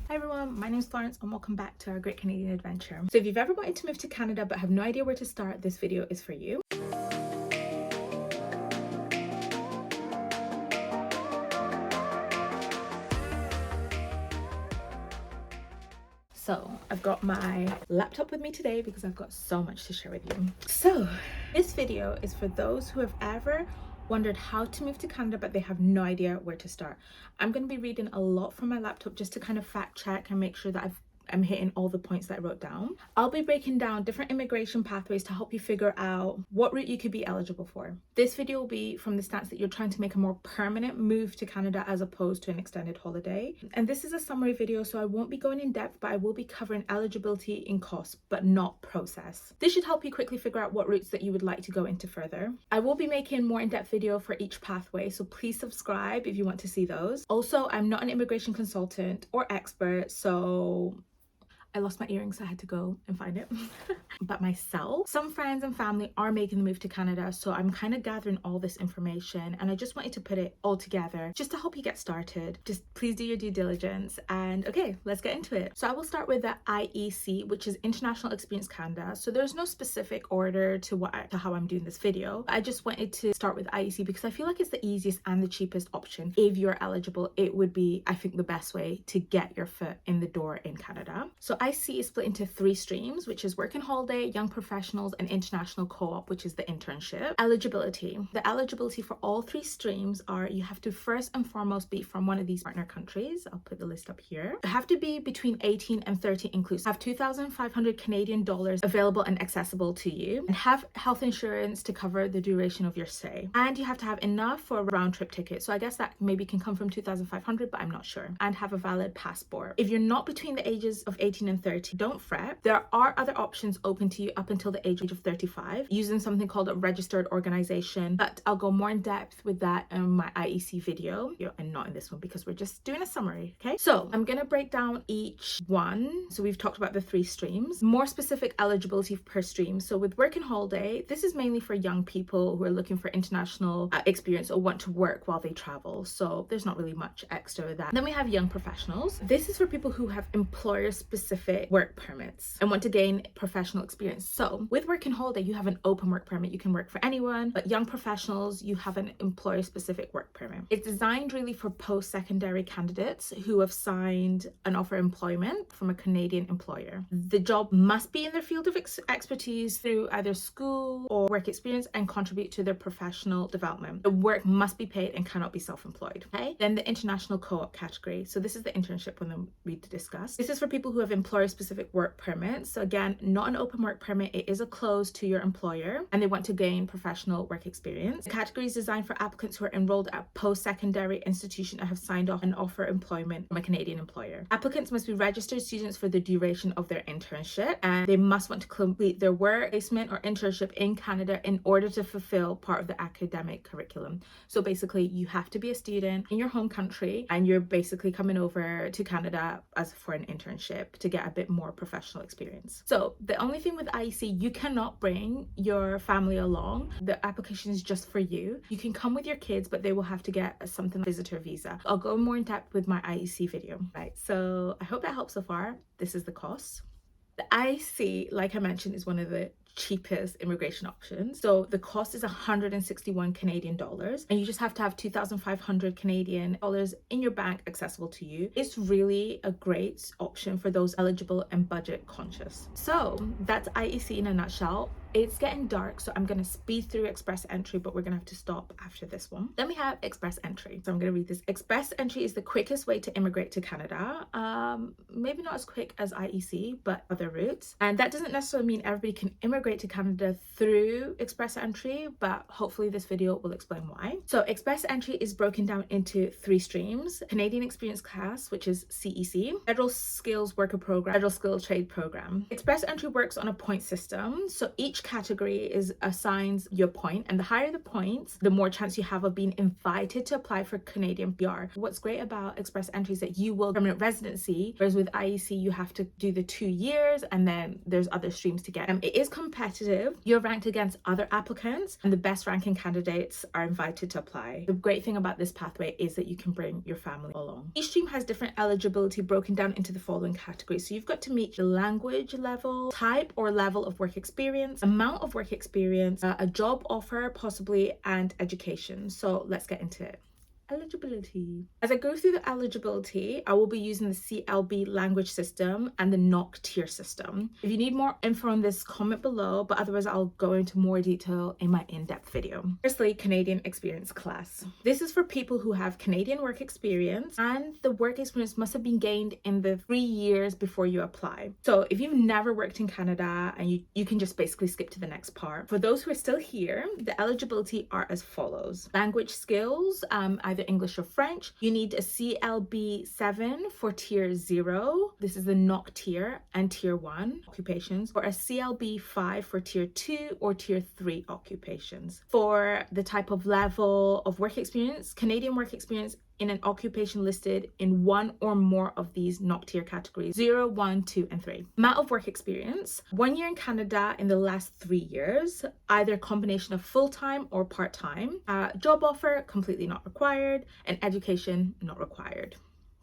Hi everyone, my name is Florence and welcome back to our Great Canadian Adventure. So if you've ever wanted to move to Canada but have no idea where to start, this video is for you. So I've got my laptop with me today because I've got so much to share with you. So this video is for those who have ever wondered how to move to Canada but they have no idea where to start. I'm going to be reading a lot from my laptop just to kind of fact check and make sure that I'm hitting all the points that I wrote down. I'll be breaking down different immigration pathways to help you figure out what route you could be eligible for. This video will be from the stance that you're trying to make a more permanent move to Canada as opposed to an extended holiday. And this is a summary video, so I won't be going in depth, but I will be covering eligibility and costs, but not process. This should help you quickly figure out what routes that you would like to go into further. I will be making more in-depth video for each pathway, so please subscribe if you want to see those. Also, I'm not an immigration consultant or expert, so I lost my earrings, so I had to go and find it. But myself, some friends and family are making the move to Canada, so I'm kind of gathering all this information and I just wanted to put it all together just to help you get started. Just please do your due diligence, and okay, let's get into it. So I will start with the IEC, which is International Experience Canada. So there's no specific order to how I'm doing this video. I just wanted to start with IEC because I feel like it's the easiest and the cheapest option. If you're eligible, it would be, I think, the best way to get your foot in the door in Canada. So IC is split into 3 streams, which is work and holiday, young professionals, and international co-op, which is the internship. Eligibility. The eligibility for all 3 streams are you have to first and foremost be from one of these partner countries. I'll put the list up here. You have to be between 18 and 30 inclusive. Have 2,500 Canadian dollars available and accessible to you, and have health insurance to cover the duration of your stay. And you have to have enough for a round trip ticket. So I guess that maybe can come from 2,500, but I'm not sure. And have a valid passport. If you're not between the ages of 18 and 30, don't fret. There are other options open to you up until the age of 35 using something called a registered organization, but I'll go more in depth with that in my IEC video and not in this one because we're just doing a summary. Okay, so I'm gonna break down each one. So we've talked about the 3 streams, more specific eligibility per stream. So with work and holiday, this is mainly for young people who are looking for international experience or want to work while they travel, so there's not really much extra with that. Then we have young professionals. This is for people who have employer specific work permits and want to gain professional experience. So with work and holiday, you have an open work permit. You can work for anyone, but young professionals, you have an employer specific work permit. It's designed really for post-secondary candidates who have signed an offer of employment from a Canadian employer. The job must be in their field of expertise through either school or work experience and contribute to their professional development. The work must be paid and cannot be self-employed. Okay, then the international co-op category. So this is the internship one that we discussed. This is for people who have employer specific work permits. So again, not an open work permit, it is a close to your employer and they want to gain professional work experience. The category is designed for applicants who are enrolled at post-secondary institution that have signed off and offer employment from a Canadian employer. Applicants must be registered students for the duration of their internship, and they must want to complete their work placement or internship in Canada in order to fulfill part of the academic curriculum. So basically you have to be a student in your home country and you're basically coming over to Canada as for an internship to get a bit more professional experience. So the only thing with IEC, you cannot bring your family along. The application is just for you. You can come with your kids, but they will have to get something like a visitor visa. I'll go more in depth with my IEC video. Right, so I hope that helps so far. This is the cost. The IEC, like I mentioned, is one of the cheapest immigration options. So the cost is 161 Canadian dollars, and you just have to have 2,500 Canadian dollars in your bank accessible to you. It's really a great option for those eligible and budget conscious. So that's IEC in a nutshell. It's getting dark, so I'm going to speed through express entry, but we're going to have to stop after this one. Then we have express entry. So I'm going to read this. Express entry is the quickest way to immigrate to Canada. Maybe not as quick as IEC, but other routes. And that doesn't necessarily mean everybody can immigrate to Canada through express entry, but hopefully this video will explain why. So express entry is broken down into 3 streams. Canadian Experience Class, which is CEC, Federal Skills Worker Program, Federal Skilled Trade Program. Express entry works on a point system. So each category assigns your point, and the higher the points, the more chance you have of being invited to apply for Canadian PR. What's great about express entry is that you will permanent residency, whereas with IEC you have to do the 2 years and then there's other streams to get. It is competitive. You're ranked against other applicants, and the best ranking candidates are invited to apply. The great thing about this pathway is that you can bring your family along. Each stream has different eligibility broken down into the following categories. So you've got to meet the language level, type or level of work experience, amount of work experience, a job offer possibly, and education. So let's get into it. Eligibility. As I go through the eligibility, I will be using the CLB language system and the NOC tier system. If you need more info on this, comment below, but otherwise I'll go into more detail in my in-depth video. Firstly, Canadian experience class. This is for people who have Canadian work experience, and the work experience must have been gained in the 3 years before you apply. So if you've never worked in Canada, and you can just basically skip to the next part. For those who are still here, the eligibility are as follows. Language skills, either English or French. You need a CLB 7 for tier 0. This is the NOC tier and tier 1 occupations, or a CLB 5 for tier 2 or tier 3 occupations. For the type of level of work experience, Canadian work experience in an occupation listed in one or more of these NOC tier categories: 0, 1, 2, and 3. Amount of work experience: 1 year in Canada in the last 3 years, either a combination of full-time or part-time. Job offer, completely not required, and education, not required.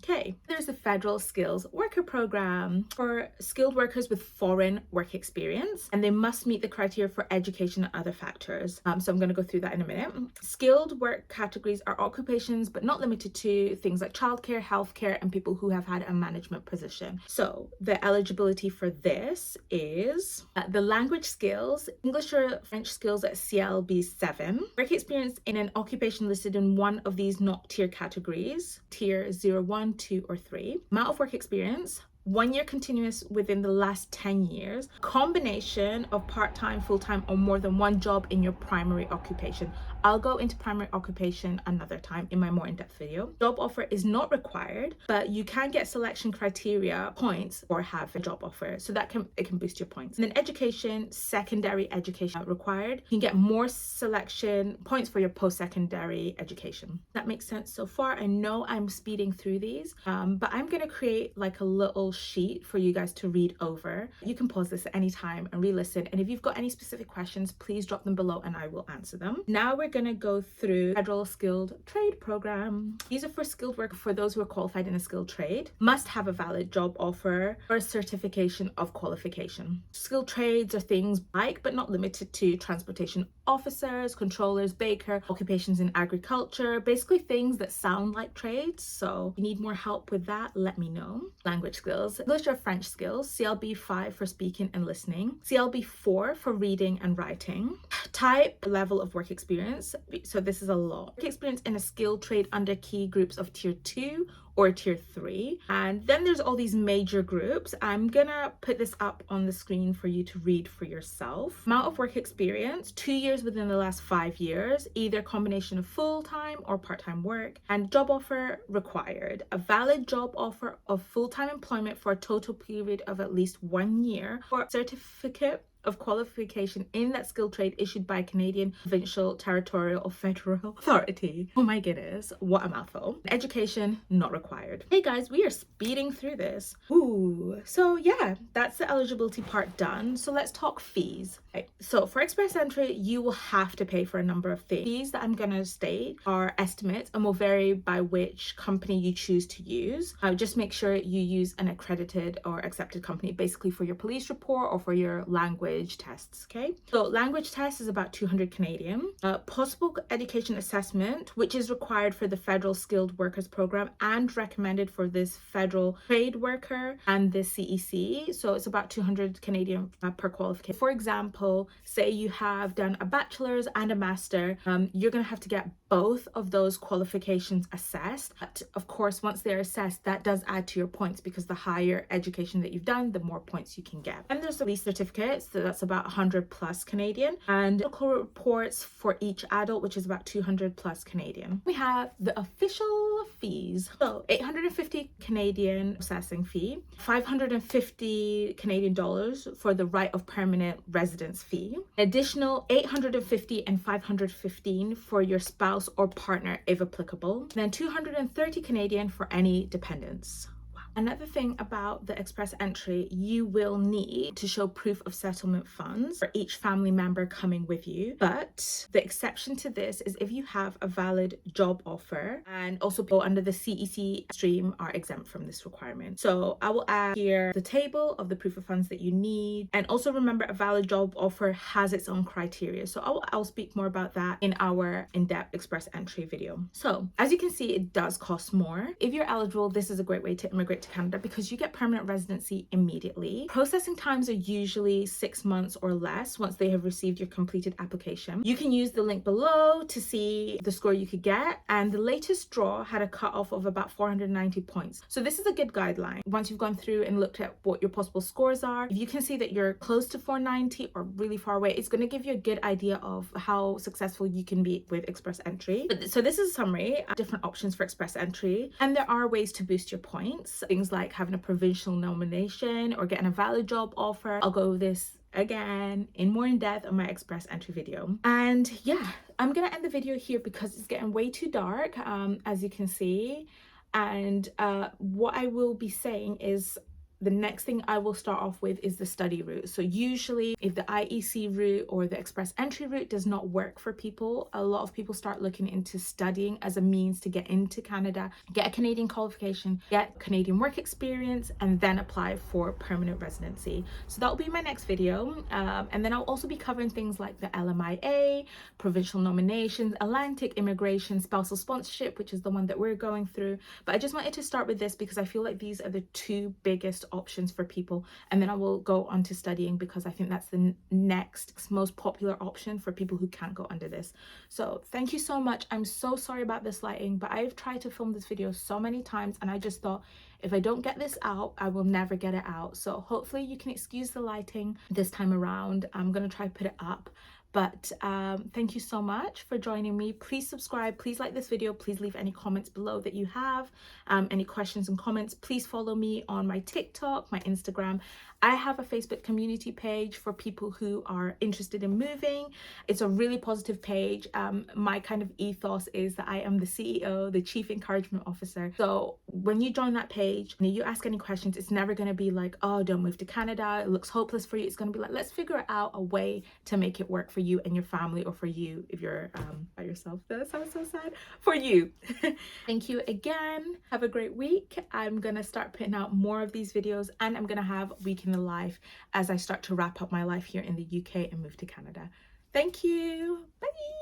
Okay, there's the Federal Skills Worker Program for skilled workers with foreign work experience, and they must meet the criteria for education and other factors. So I'm going to go through that in a minute. Skilled work categories are occupations, but not limited to, things like childcare, healthcare, and people who have had a management position. So the eligibility for this is the language skills, English or French skills at CLB 7, work experience in an occupation listed in one of these NOC tier categories, tier 0, 1, 2, or 3. Amount of work experience: 1 year continuous within the last 10 years, combination of part-time, full-time, or more than one job in your primary occupation. I'll go into primary occupation another time in my more in-depth video. Job offer is not required, but you can get selection criteria points or have a job offer, so that it can boost your points. And then education, secondary education required. You can get more selection points for your post-secondary education. That makes sense so far. I know I'm speeding through these, but I'm going to create like a little sheet for you guys to read over. You can pause this at any time and re-listen, and if you've got any specific questions, please drop them below and I will answer them. Now we're going to go through Federal Skilled Trade Program. These are for skilled work for those who are qualified in a skilled trade, must have a valid job offer or a certification of qualification. Skilled trades are things like, but not limited to, transportation officers, controllers, baker, occupations in agriculture, basically things that sound like trades. So if you need more help with that, let me know. Language skills: English or French skills, CLB 5 for speaking and listening, CLB 4 for reading and writing. Type, level of work experience, so this is a lot. Work experience in a skilled trade under key groups of tier 2 or tier 3. And then there's all these major groups. I'm gonna put this up on the screen for you to read for yourself. Amount of work experience: 2 years within the last 5 years, either combination of full-time or part-time work, and job offer required. A valid job offer of full-time employment for a total period of at least 1 year, or certificate of qualification in that skilled trade issued by a Canadian provincial, territorial, or federal authority. Oh my goodness, what a mouthful. Education, not required. Hey guys, we are speeding through this. Ooh, so yeah, that's the eligibility part done. So let's talk fees. Okay, so for express entry, you will have to pay for a number of things. Fees that I'm gonna state are estimates and will vary by which company you choose to use. Just make sure you use an accredited or accepted company, basically for your police report or for your language tests. Okay, so language test is about 200 Canadian. Possible education assessment, which is required for the Federal Skilled Workers Program and recommended for this Federal Trade Worker and the CEC, so it's about 200 Canadian per qualification. For example, say you have done a bachelor's and a master, you're going to have to get both of those qualifications assessed. But of course, once they're assessed, that does add to your points, because the higher education that you've done, the more points you can get. And there's the police certificates, so that's about 100 plus Canadian, and medical reports for each adult, which is about 200 plus Canadian. We have the official fees. So 850 Canadian processing fee, 550 Canadian dollars for the right of permanent residence fee, additional 850 and 515 for your spouse or partner if applicable, then 230 Canadian for any dependents. Wow. Another thing about the express entry, you will need to show proof of settlement funds for each family member coming with you. But the exception to this is if you have a valid job offer, and also people under the CEC stream are exempt from this requirement. So I will add here the table of the proof of funds that you need. And also remember, a valid job offer has its own criteria. So I'll speak more about that in our in-depth express entry video. So as you can see, it does cost more. If you're eligible, this is a great way to immigrate to Canada because you get permanent residency immediately. Processing times are usually 6 months or less once they have received your completed application. You can use the link below to see the score you could get, and the latest draw had a cutoff of about 490 points. So this is a good guideline. Once you've gone through and looked at what your possible scores are, if you can see that you're close to 490 or really far away, it's going to give you a good idea of how successful you can be with express entry. So this is a summary of different options for express entry, and there are ways to boost your points. Things like having a provincial nomination or getting a valid job offer. I'll go over this again in more in depth on my express entry video. And yeah, I'm gonna end the video here because it's getting way too dark, as you can see. And what I will be saying is the next thing I will start off with is the study route. So usually if the IEC route or the express entry route does not work for people, a lot of people start looking into studying as a means to get into Canada, get a Canadian qualification, get Canadian work experience, and then apply for permanent residency. So that will be my next video. And then I'll also be covering things like the LMIA, provincial nominations, Atlantic immigration, spousal sponsorship, which is the one that we're going through. But I just wanted to start with this because I feel like these are the two biggest options for people, and then I will go on to studying because I think that's the next most popular option for people who can't go under this. So thank you so much. I'm so sorry about this lighting, but I've tried to film this video so many times and I just thought if I don't get this out, I will never get it out. So hopefully you can excuse the lighting this time around. I'm gonna try to put it up. But thank you so much for joining me. Please subscribe, please like this video, please leave any comments below that you have, any questions and comments. Please follow me on my TikTok, my Instagram. I have a Facebook community page for people who are interested in moving. It's a really positive page. My kind of ethos is that I am the CEO, the Chief Encouragement Officer. So when you join that page and you ask any questions, it's never going to be like, oh, don't move to Canada, it looks hopeless for you. It's going to be like, let's figure out a way to make it work for you and your family, or for you if you're by yourself. That sounds so sad. For you. Thank you again. Have a great week. I'm gonna start putting out more of these videos, and I'm gonna have week in the life as I start to wrap up my life here in the UK and move to Canada. Thank you. Bye.